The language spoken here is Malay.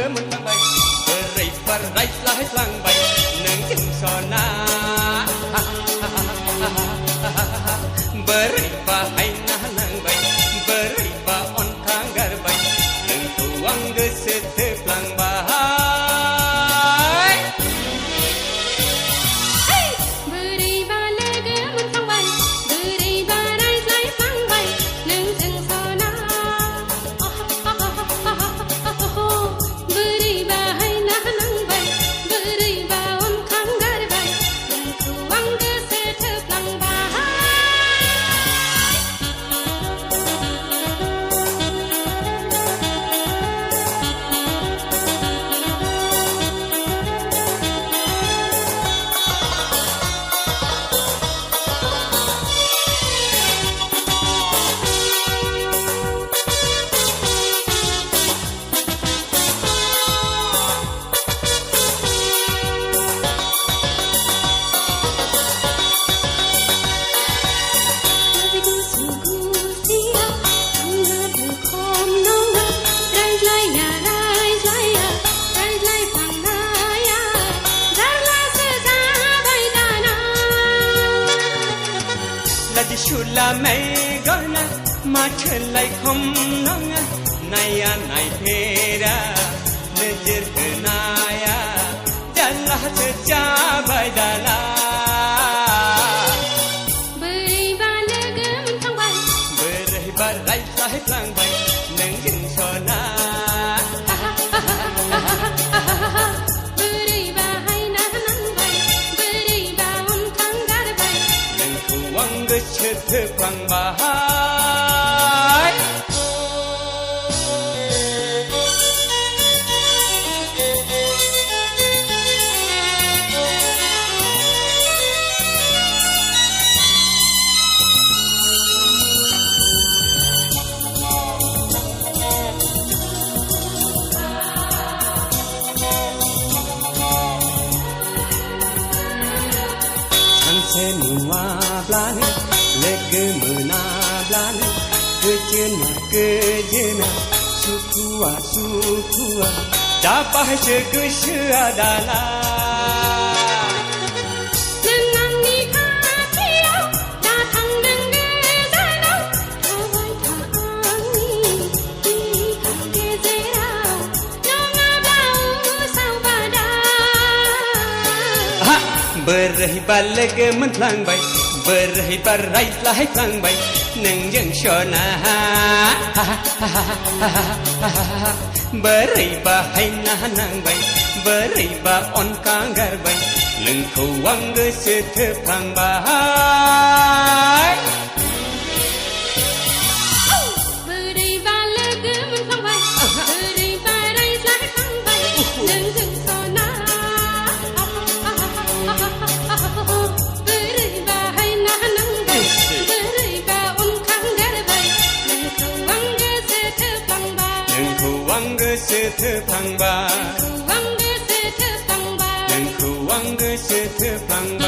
mentambai berai lah langbai neng jeng sona berai bahai nah langbai berai ba on kanggar bai neng tuang gesete langbai Shula mai gona machelai khom nonga naya nai phera nejir naya jalah seja bai dala berai balagam thang bai berai barai lai lang bai neng jing sona berai bahai na nang bai berai ba on thang gar bai neng kuang ge chethe pang bahai Semua belani, legemena belani, kejena, sukua, dapat segera adalah. Nenang ni katiau, datang dengan danau, kawai taani, di kaki zerau, nonga bau saubada. Berai balag mentlang bai berai barai lah lang bai neng jeng sona berai bahai nah nang bai berai ba on kanggar bai leng kuang ge sethe pang bai berai balag mentlang bai berai barai lah lang bai neng jeng sona sethe pang ba neng kuang ge sethe pang ba